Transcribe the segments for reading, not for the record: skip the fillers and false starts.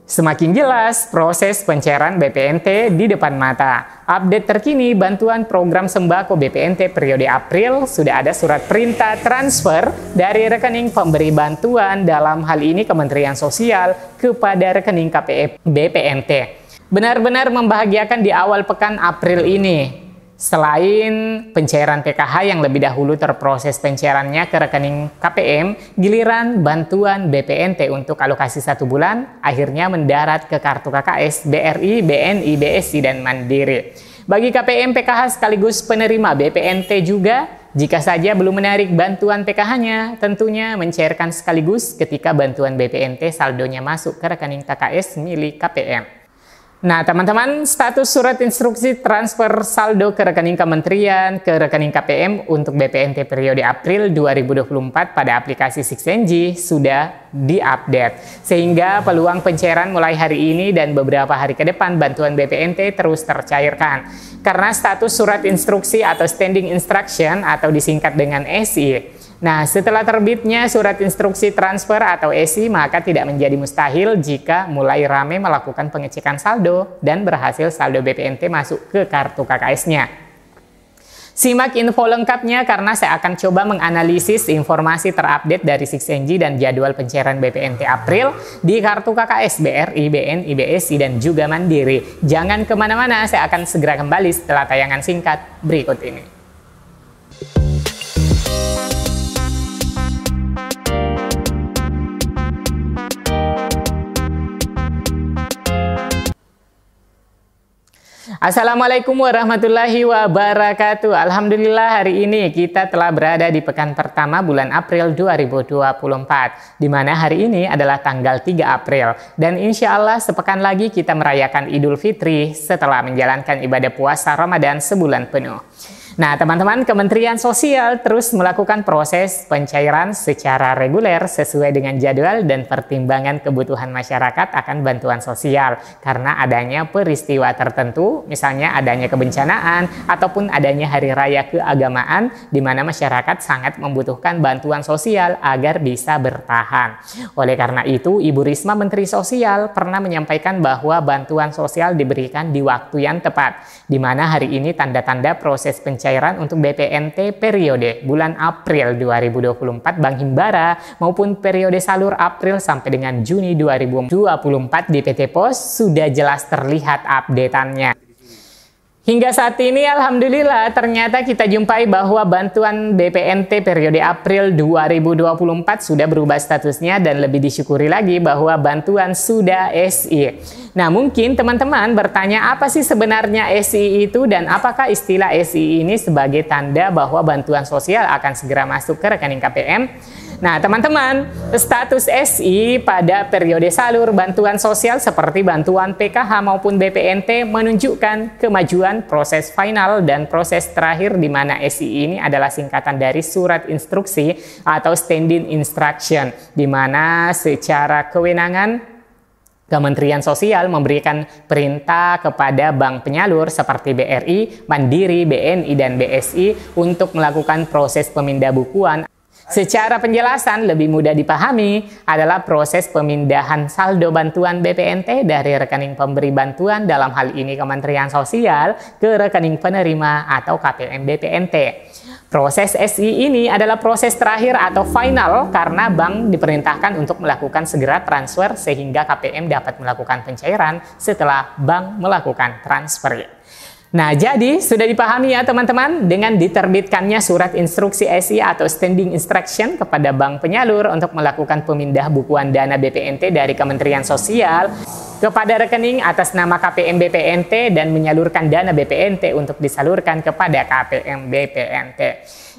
Semakin jelas proses pencairan BPNT di depan mata. Update terkini bantuan program sembako BPNT periode April sudah ada surat perintah transfer dari rekening pemberi bantuan, dalam hal ini Kementerian Sosial, kepada rekening KPM BPNT. Benar-benar membahagiakan di awal pekan April ini. Selain pencairan PKH yang lebih dahulu terproses pencairannya ke rekening KPM, giliran bantuan BPNT untuk alokasi 1 bulan akhirnya mendarat ke kartu KKS, BRI, BNI, BSI, dan Mandiri. Bagi KPM PKH sekaligus penerima BPNT juga, jika saja belum menarik bantuan PKH-nya, tentunya mencairkan sekaligus ketika bantuan BPNT saldonya masuk ke rekening KKS milik KPM. Nah, teman-teman, status surat instruksi transfer saldo ke rekening kementerian ke rekening KPM untuk BPNT periode April 2024 pada aplikasi 6NG sudah diupdate. Sehingga peluang pencairan mulai hari ini dan beberapa hari ke depan bantuan BPNT terus tercairkan. Karena status surat instruksi atau standing instruction atau disingkat dengan SI. Nah, setelah terbitnya surat instruksi transfer atau SI, maka tidak menjadi mustahil jika mulai ramai melakukan pengecekan saldo dan berhasil saldo BPNT masuk ke kartu KKS-nya. Simak info lengkapnya karena saya akan coba menganalisis informasi terupdate dari 6NG dan jadwal pencairan BPNT April di kartu KKS, BRI, BNI, BSI, dan juga Mandiri. Jangan kemana-mana, saya akan segera kembali setelah tayangan singkat berikut ini. Assalamualaikum warahmatullahi wabarakatuh. Alhamdulillah hari ini kita telah berada di pekan pertama bulan April 2024, di mana hari ini adalah tanggal 3 April. Dan insya Allah sepekan lagi kita merayakan Idul Fitri setelah menjalankan ibadah puasa Ramadan sebulan penuh. Nah, teman-teman, Kementerian Sosial terus melakukan proses pencairan secara reguler sesuai dengan jadwal dan pertimbangan kebutuhan masyarakat akan bantuan sosial karena adanya peristiwa tertentu, misalnya adanya kebencanaan ataupun adanya hari raya keagamaan di mana masyarakat sangat membutuhkan bantuan sosial agar bisa bertahan. Oleh karena itu, Ibu Risma Menteri Sosial pernah menyampaikan bahwa bantuan sosial diberikan di waktu yang tepat, di mana hari ini tanda-tanda proses pencairan untuk BPNT periode bulan April 2024 Bank Himbara maupun periode salur April sampai dengan Juni 2024 di PT Pos sudah jelas terlihat update-annya. Hingga saat ini alhamdulillah ternyata kita jumpai bahwa bantuan BPNT periode April 2024 sudah berubah statusnya dan lebih disyukuri lagi bahwa bantuan sudah SI. Nah, mungkin teman-teman bertanya apa sih sebenarnya SI itu dan apakah istilah SI ini sebagai tanda bahwa bantuan sosial akan segera masuk ke rekening KPM? Nah, teman-teman, status SI pada periode salur bantuan sosial seperti bantuan PKH maupun BPNT menunjukkan kemajuan proses final dan proses terakhir di mana SI ini adalah singkatan dari surat instruksi atau standing instruction, di mana secara kewenangan Kementerian Sosial memberikan perintah kepada bank penyalur seperti BRI, Mandiri, BNI, dan BSI untuk melakukan proses pemindahan. Secara penjelasan lebih mudah dipahami adalah proses pemindahan saldo bantuan BPNT dari rekening pemberi bantuan dalam hal ini Kementerian Sosial ke rekening penerima atau KPM BPNT. Proses SI ini adalah proses terakhir atau final karena bank diperintahkan untuk melakukan segera transfer sehingga KPM dapat melakukan pencairan setelah bank melakukan transfer. Nah, jadi sudah dipahami ya teman-teman dengan diterbitkannya surat instruksi SI atau standing instruction kepada bank penyalur untuk melakukan pemindah bukuan dana BPNT dari Kementerian Sosial kepada rekening atas nama KPM BPNT dan menyalurkan dana BPNT untuk disalurkan kepada KPM BPNT.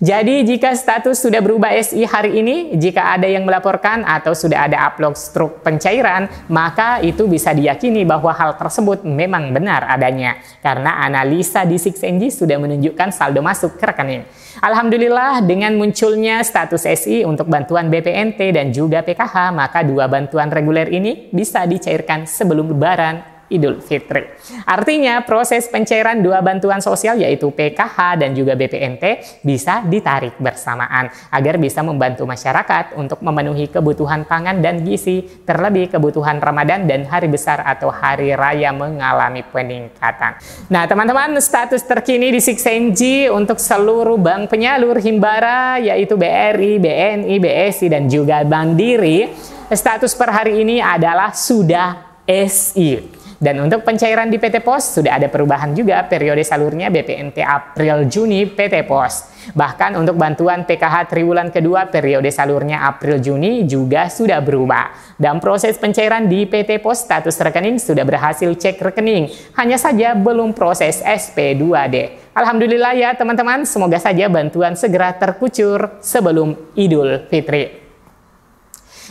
Jadi jika status sudah berubah SI hari ini, jika ada yang melaporkan atau sudah ada upload struk pencairan, maka itu bisa diyakini bahwa hal tersebut memang benar adanya. Karena analisa di 6NG sudah menunjukkan saldo masuk ke rekening. Alhamdulillah dengan munculnya status SI untuk bantuan BPNT dan juga PKH, maka dua bantuan reguler ini bisa dicairkan sebelum Lebaran Idul Fitri. Artinya proses pencairan dua bantuan sosial yaitu PKH dan juga BPNT bisa ditarik bersamaan agar bisa membantu masyarakat untuk memenuhi kebutuhan pangan dan gizi, terlebih kebutuhan Ramadan dan hari besar atau hari raya mengalami peningkatan. Nah teman-teman, status terkini di 6NG untuk seluruh bank penyalur Himbara yaitu BRI, BNI, BSI dan juga Mandiri, status per hari ini adalah sudah SI. Dan untuk pencairan di PT Pos sudah ada perubahan juga periode salurnya BPNT April Juni PT Pos. Bahkan untuk bantuan PKH triwulan kedua periode salurnya April Juni juga sudah berubah. Dan proses pencairan di PT Pos status rekening sudah berhasil cek rekening. Hanya saja belum proses SP2D. Alhamdulillah ya teman-teman, semoga saja bantuan segera terkucur sebelum Idul Fitri.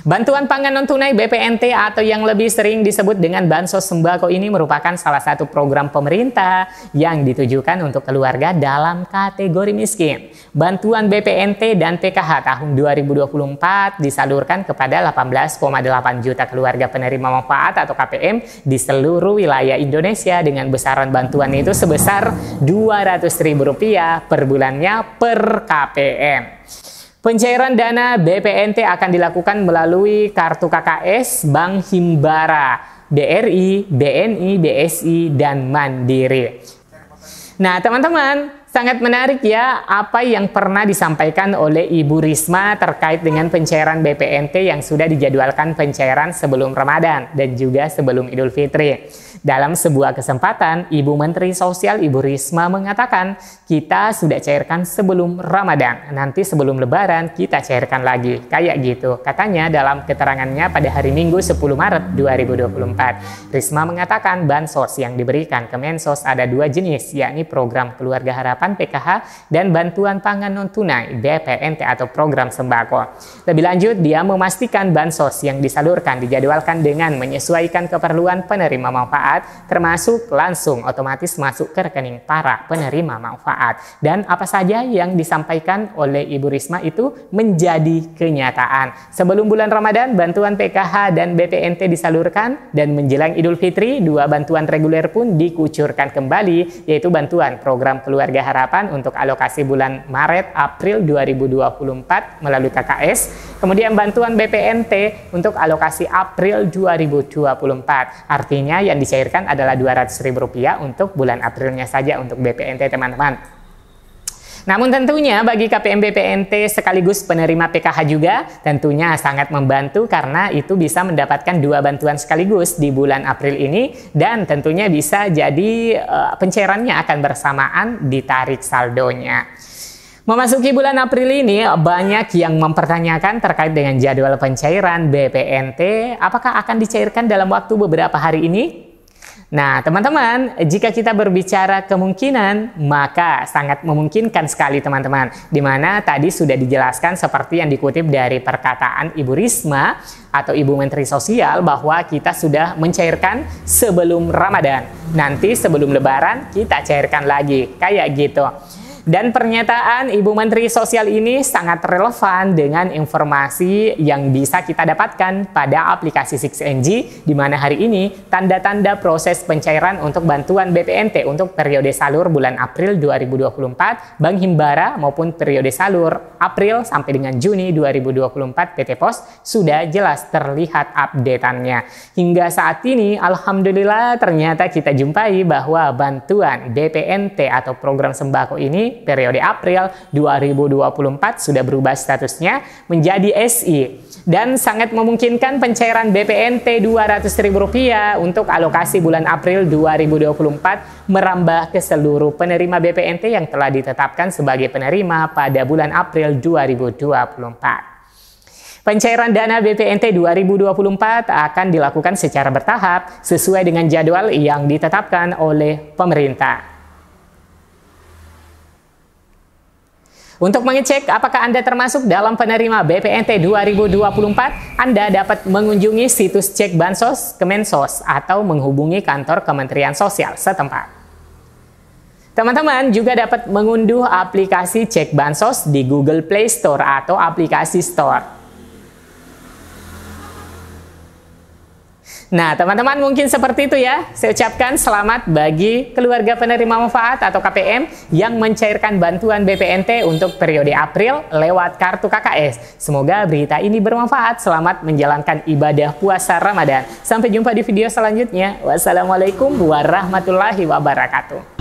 Bantuan pangan non-tunai BPNT atau yang lebih sering disebut dengan Bansos Sembako ini merupakan salah satu program pemerintah yang ditujukan untuk keluarga dalam kategori miskin. Bantuan BPNT dan PKH tahun 2024 disalurkan kepada 18,8 juta keluarga penerima manfaat atau KPM di seluruh wilayah Indonesia dengan besaran bantuan itu sebesar Rp200.000 per bulannya per KPM. Pencairan dana BPNT akan dilakukan melalui kartu KKS, Bank Himbara, BRI, BNI, BSI, dan Mandiri. Nah, teman-teman, sangat menarik ya apa yang pernah disampaikan oleh Ibu Risma terkait dengan pencairan BPNT yang sudah dijadwalkan pencairan sebelum Ramadan dan juga sebelum Idul Fitri. Dalam sebuah kesempatan, Ibu Menteri Sosial Ibu Risma mengatakan, kita sudah cairkan sebelum Ramadan, nanti sebelum Lebaran kita cairkan lagi. Kayak gitu, katanya dalam keterangannya pada hari Minggu 10 Maret 2024. Risma mengatakan bansos yang diberikan ke Mensos ada dua jenis, yakni program Keluarga Harapan PKH dan bantuan pangan non-tunai BPNT atau program sembako. Lebih lanjut, dia memastikan bansos yang disalurkan dijadwalkan dengan menyesuaikan keperluan penerima manfaat, termasuk langsung otomatis masuk ke rekening para penerima manfaat. Dan apa saja yang disampaikan oleh Ibu Risma itu menjadi kenyataan. Sebelum bulan Ramadan, bantuan PKH dan BPNT disalurkan dan menjelang Idul Fitri, dua bantuan reguler pun dikucurkan kembali, yaitu bantuan program Keluarga Harapan untuk alokasi bulan Maret April 2024 melalui KKS, kemudian bantuan BPNT untuk alokasi April 2024. Artinya yang dicairkan adalah Rp200.000 untuk bulan Aprilnya saja untuk BPNT teman-teman. Namun tentunya bagi KPM BPNT sekaligus penerima PKH juga tentunya sangat membantu karena itu bisa mendapatkan dua bantuan sekaligus di bulan April ini dan tentunya bisa jadi pencairannya akan bersamaan ditarik saldonya. Memasuki bulan April ini banyak yang mempertanyakan terkait dengan jadwal pencairan BPNT, apakah akan dicairkan dalam waktu beberapa hari ini? Nah, teman-teman, jika kita berbicara kemungkinan, maka sangat memungkinkan sekali teman-teman. Dimana tadi sudah dijelaskan seperti yang dikutip dari perkataan Ibu Risma atau Ibu Menteri Sosial bahwa kita sudah mencairkan sebelum Ramadan. Nanti sebelum Lebaran kita cairkan lagi, kayak gitu. Dan pernyataan Ibu Menteri Sosial ini sangat relevan dengan informasi yang bisa kita dapatkan pada aplikasi 6NG, di mana hari ini tanda-tanda proses pencairan untuk bantuan BPNT untuk periode salur bulan April 2024 Bank Himbara maupun periode salur April sampai dengan Juni 2024 PT Pos sudah jelas terlihat update-annya. Hingga saat ini alhamdulillah ternyata kita jumpai bahwa bantuan BPNT atau program sembako ini periode April 2024 sudah berubah statusnya menjadi SI dan sangat memungkinkan pencairan BPNT Rp200.000 untuk alokasi bulan April 2024 merambah ke seluruh penerima BPNT yang telah ditetapkan sebagai penerima pada bulan April 2024. Pencairan dana BPNT 2024 akan dilakukan secara bertahap sesuai dengan jadwal yang ditetapkan oleh pemerintah. Untuk mengecek apakah Anda termasuk dalam penerima BPNT 2024, Anda dapat mengunjungi situs cek Bansos Kemensos atau menghubungi kantor Kementerian Sosial setempat. Teman-teman juga dapat mengunduh aplikasi cek Bansos di Google Play Store atau aplikasi Store. Nah, teman-teman mungkin seperti itu ya. Saya ucapkan selamat bagi keluarga penerima manfaat atau KPM yang mencairkan bantuan BPNT untuk periode April lewat kartu KKS. Semoga berita ini bermanfaat. Selamat menjalankan ibadah puasa Ramadan. Sampai jumpa di video selanjutnya. Wassalamualaikum warahmatullahi wabarakatuh.